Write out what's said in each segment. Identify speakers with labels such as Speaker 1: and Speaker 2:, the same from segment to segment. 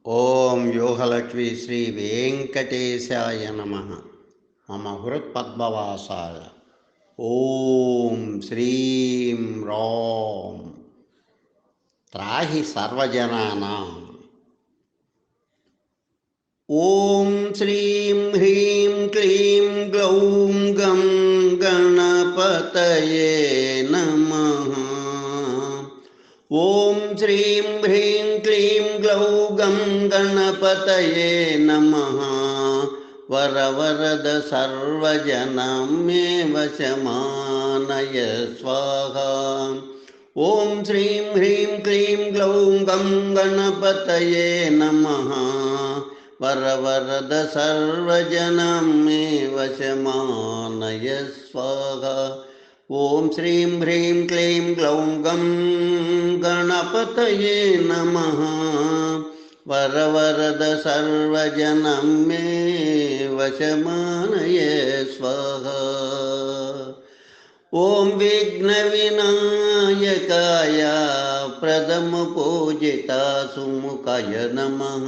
Speaker 1: ఓం యోగలక్ష్మీ శ్రీ వెంకటేశాయ నమ. మమ హృత్పద్మవాసాయ. ఓం శ్రీం రాం త్రాహి సర్వజనానాం. ఓం శ్రీం హ్రీం క్లీం గ్లౌం గం గణపతయే నమః. ఓం శ్రీం హ్రీం క్లీం గ్లౌం గం గణపతయే నమః. వరవరద సర్వజనం మే వశమానయ స్వాహా. ఓం శ్రీం హ్రీం క్లీం గ్లౌం గం గణపతయే నమః. వరవరద సర్వజనం మే వశమానయ స్వాహా. ఓం శ్రీం హ్రీం క్లీం గ్లౌం గం గణపతయే నమః. వరవరద సర్వజనం మే వశమానయ స్వాహా. ఓం విఘ్న వినాయకాయ ప్రథమ పూజిత సుముఖాయ నమః.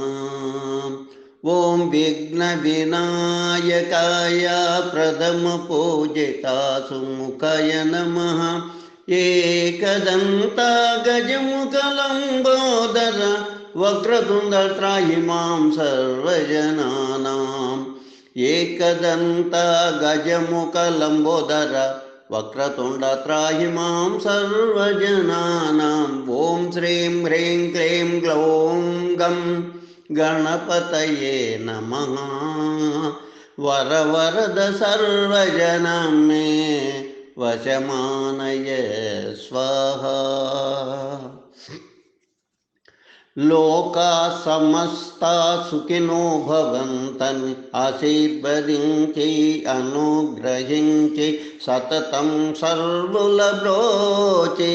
Speaker 1: ఓం విఘ్న వినాయకాయ ప్రథమ పూజిత సుముఖాయ నమః. ఏకదంత గజముఖ లంబోదర వక్రతుండ త్రాహి మాం సర్వజనానాం. ఏకదంత గజముఖ లంబోదర వక్రతుండ త్రాహి మాం సర్వజనానాం. ఓం శ్రీం హ్రీం క్లీం గ్లౌం గం గణపతయే నమః. వరవరద సర్వజనం మే వశమానయ స్వాహా. లోకా సమస్తా సుఖినో భవంతని ఆశీర్వదించి అనుగ్రహించి సతతం సర్వుల బ్రోచే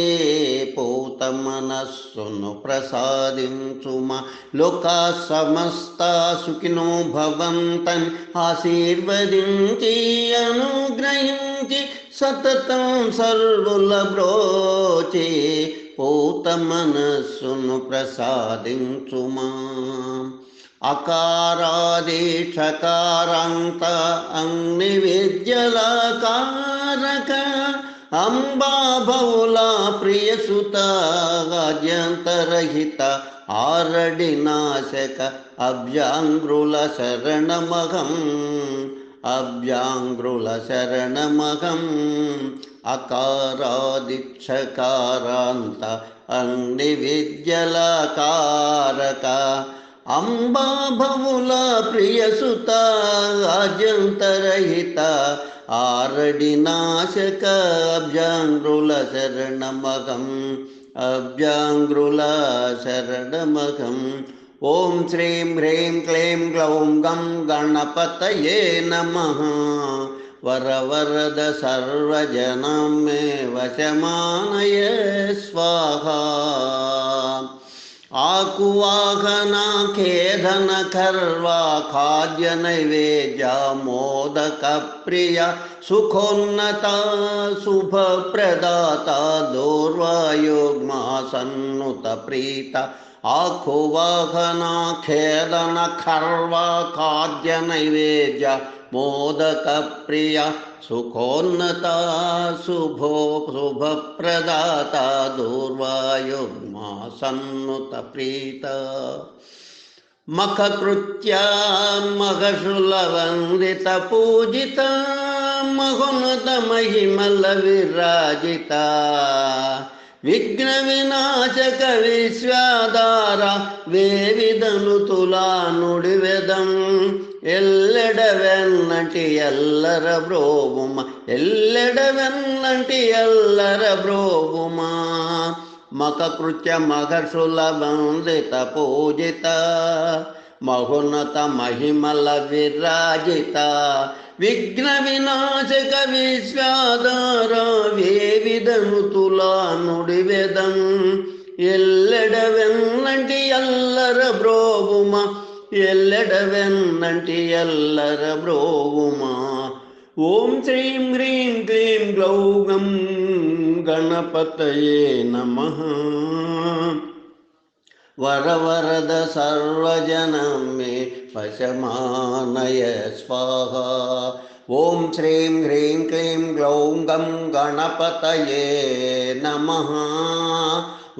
Speaker 1: పూత మనస్సును ప్రసాదించుమా. లోకా సమస్తా సుఖినో భవంతని ఆశీర్వదించి అనుగ్రహించి సతతం సర్వుల బ్రోచే పూత మనస్సును ప్రసాదించుమా. అకారాదేశకారాంత అగ్ని విద్యలకారక అంబా బహుళ ప్రియసుత ఆద్యంతరహిత ఆరడి నాశక అభ్యాంగ్రుల శరణమహం. అభ్యాంగ్రుల శరణమహం. అకారాదిక్షకారాంత అగ్ని విద్యలకారక అంబా బహుళ ప్రియసుత ఆద్యంతరహిత ఆరడి నాశక అభ్యాంగ్రుల శరణమహం. అభ్యాంగ్రుల శరణమహం. ఓం శ్రీం హ్రీం క్లీం గ్లౌం గం గణపతయే నమః. వరవరద సర్వజనం మే వశమానయ స్వాహా. ఆకువాహన ఖేదన ఖర్వా ఖాద్య నైవేద్య మోదక ప్రియ సుఖోన్నత శుభప్రదాత దూర్వాయుగ్మా సన్నుత ప్రీత. ఆకువాహన ఖేదన ఖర్వా ఖాద్య నైవేద్య మోదక ప్రియ సుఖోన్నత శుభప్రదాత దూర్వాయుగ్మా సన్నుత ప్రీత. మఖకృత్య మఘశుల వందిత పూజిత మహోన్నత మహిమల విరాజిత. విఘ్న వినాశక విశ్వాధార వేవిధనుతులా నుడివెదం. ఎల్లెడవెన్నటి ఎల్లర బ్రోవుమ ఎల్లెడవెన్నటి ఎల్లర బ్రోవుమ. మఖకృత్య మఘర్షుల వందిత పూజిత మహోన్నత మహిమల విరాజిత. విఘ్న వినాశక విశ్వాధార వేవిధనుతులా నుడివెదం. ఎల్లెడవెన్నంటి ఎల్లర బ్రోవుమ ఎల్లెడవెన్నంటి ఎల్లర బ్రోవుమ. ఓం శ్రీం హ్రీం క్లీం గ్లౌం గణపతయే నమః. వరవరద సర్వజనం మే వశమానయ స్వాహా. ఓం శ్రీం హ్రీం క్లీం గ్లౌం గం గణపతయే నమః.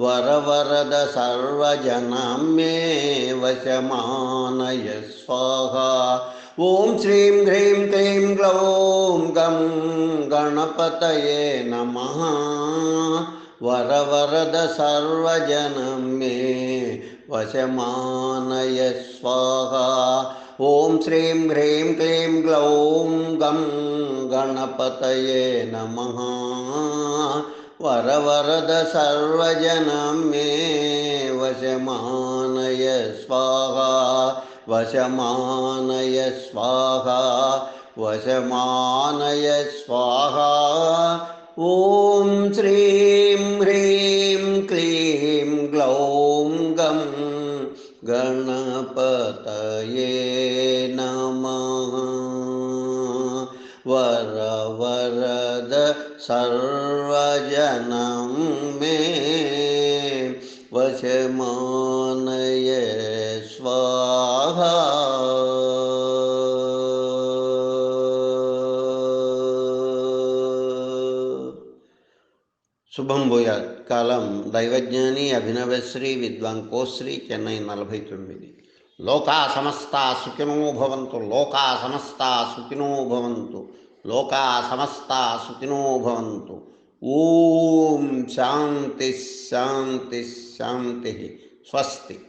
Speaker 1: వరవరద సర్వజనం మే వశమానయ స్వాహా. ఓం శ్రీం హ్రీం క్లీం గ్లౌం గం గణపతయే నమః. వరవరద సర్వజనం మే వశమానయ స్వాహా. ఓం శ్రీం హ్రీం క్లీం గ్లౌం గం గణపతయే నమః. వరవరద సర్వజనం మే వశమానయ స్వాహా. వశమానయ స్వాహా. వశమానయ స్వాహా. ఓం శ్రీం హ్రీం క్లీం గ్లౌం గం గణపతయే నమః. వరవరద సర్వజనం మే వశమానయ స్వాహా. శుభం భూయాత్. కాలం దైవజ్ఞాని అభినవశ్రీ విద్వాన్ కోశ్రీ చెన్నై 49. లోకా సమస్తా సుఖినో భవంతు. లోకా సమస్తా సుఖినో భవంతు. లోకా సమస్తా సుఖినో భవంతు. ఓం శాంతి శాంతి శాంతి. స్వస్తి.